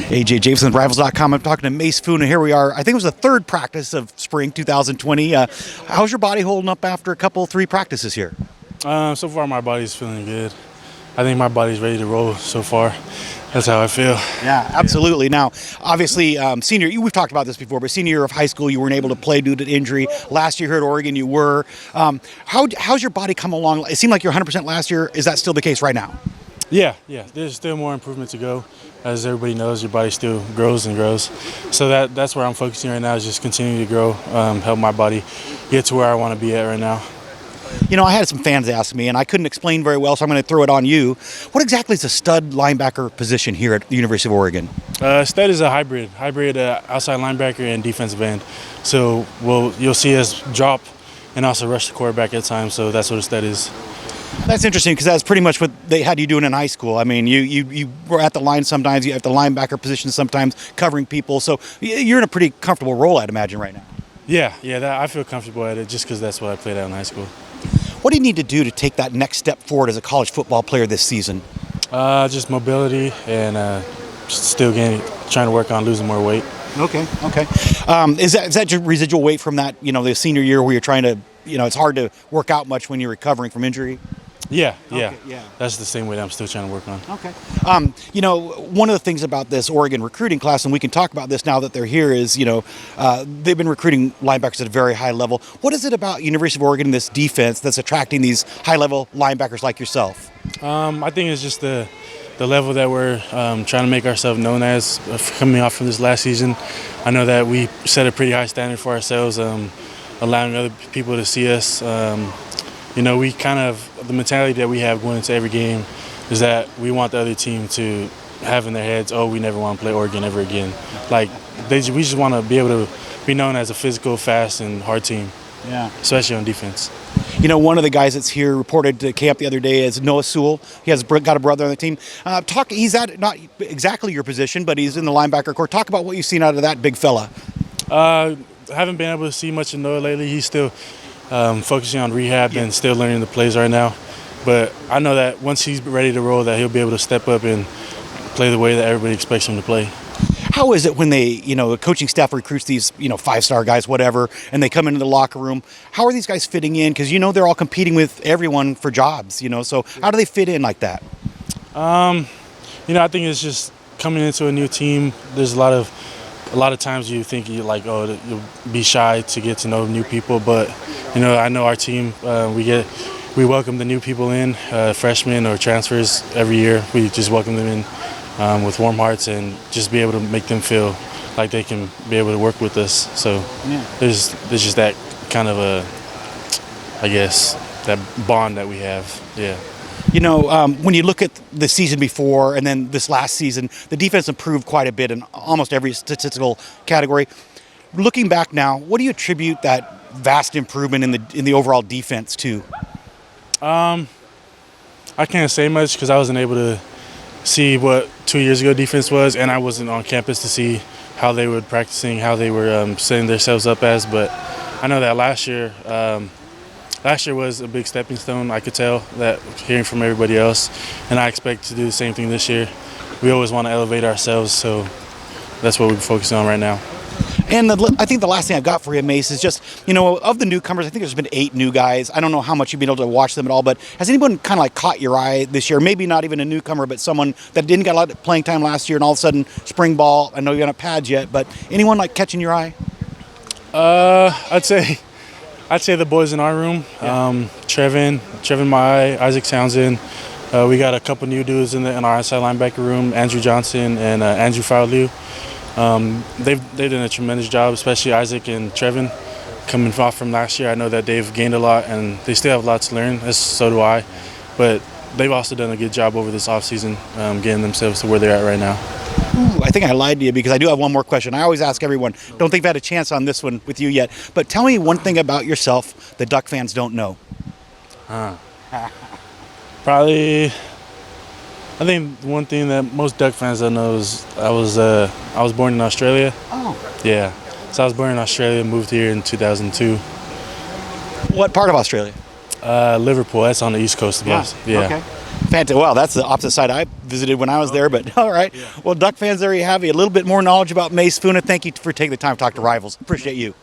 AJ Jacobson, Rivals.com. I'm talking to Mase Funa. Here we are. I think it was the third practice of spring 2020. How's your body holding up after three practices here? So far, my body's feeling good. I think my body's ready to roll so far. That's how I feel. Yeah, absolutely. Now, obviously, we've talked about this before, but senior year of high school, you weren't able to play due to injury. Last year here at Oregon, you were. How's your body come along? It seemed like you're 100% last year. Is that still the case right now? Yeah. There's still more improvement to go. As everybody knows, your body still grows and grows. So that's where I'm focusing right now, is just continue to grow, help my body get to where I want to be at right now. You know, I had some fans ask me, and I couldn't explain very well, so I'm going to throw it on you. What exactly is a stud linebacker position here at the University of Oregon? Stud is a hybrid outside linebacker and defensive end. So you'll see us drop and also rush the quarterback at times, so that's what a stud is. That's interesting, because that's pretty much what they had you doing in high school. I mean, you were at the line sometimes, you have the linebacker position sometimes, covering people, so you're in a pretty comfortable role, I'd imagine, right now. Yeah, I feel comfortable at it just because that's what I played at in high school. What do you need to do to take that next step forward as a college football player this season? Just mobility and still trying to work on losing more weight. Okay. Is that just residual weight from that, the senior year where you're trying to, it's hard to work out much when you're recovering from injury? Yeah. That's the same way that I'm still trying to work on. Okay. One of the things about this Oregon recruiting class, and we can talk about this now that they're here, is, they've been recruiting linebackers at a very high level. What is it about University of Oregon, this defense, that's attracting these high-level linebackers like yourself? I think it's just the level that we're trying to make ourselves known as coming off from this last season. I know that we set a pretty high standard for ourselves, allowing other people to see us. We the mentality that we have going into every game is that we want the other team to have in their heads, oh, we never want to play Oregon ever again. We just want to be able to be known as a physical, fast, and hard team. Yeah. Especially on defense. One of the guys that's here reported to camp the other day is Noah Sewell. He has got a brother on the team. He's at not exactly your position, but he's in the linebacker corps. Talk about what you've seen out of that big fella. I haven't been able to see much of Noah lately. He's still focusing on rehab and still learning the plays right now. But I know that once he's ready to roll, that he'll be able to step up and play the way that everybody expects him to play. How is it when they, the coaching staff recruits these, 5-star guys, whatever, and they come into the locker room? How are these guys fitting in? Because, they're all competing with everyone for jobs, so how do they fit in like that? I think it's just coming into a new team. There's a lot of times you think you'll be shy to get to know new people, but I know our team. We welcome the new people in, freshmen or transfers every year. We just welcome them in with warm hearts and just be able to make them feel like they can be able to work with us. So there's just that kind of that bond that we have. Yeah. When you look at the season before and then this last season, the defense improved quite a bit in almost every statistical category. Looking back now, what do you attribute that vast improvement in the overall defense to? I can't say much because I wasn't able to see what 2 years ago defense was, and I wasn't on campus to see how they were practicing, how they were setting themselves up as. But I know that last year was a big stepping stone. I could tell that hearing from everybody else, and I expect to do the same thing this year. We always want to elevate ourselves, so that's what we're focusing on right now. And I think the last thing I've got for you, Mase, is just, of the newcomers, I think there's been 8 new guys. I don't know how much you've been able to watch them at all, but has anyone kind of caught your eye this year? Maybe not even a newcomer, but someone that didn't get a lot of playing time last year and all of a sudden spring ball, I know you're not pads yet, but anyone catching your eye? I'd say the boys in our room, Trevin Mai, Isaac Townsend. We got a couple new dudes in our outside linebacker room, Andrew Johnson and Andrew Fowliu. They've done a tremendous job, especially Isaac and Trevin, coming off from last year. I know that they've gained a lot, and they still have a lot to learn, so do I. But they've also done a good job over this offseason, getting themselves to where they're at right now. Ooh, I think I lied to you because I do have one more question. I always ask everyone, don't think I've had a chance on this one with you yet, but tell me one thing about yourself that Duck fans don't know. Probably, I think one thing that most Duck fans don't know is I was born in Australia. Oh. Yeah. So I was born in Australia, moved here in 2002. What part of Australia? Liverpool. That's on the east coast of us. Yeah. Okay. Fantastic. Well, that's the opposite side I visited when I was there, but all right. Well, Duck fans, there you have it. A little bit more knowledge about Mase Funa. Thank you for taking the time to talk to Rivals. Appreciate you.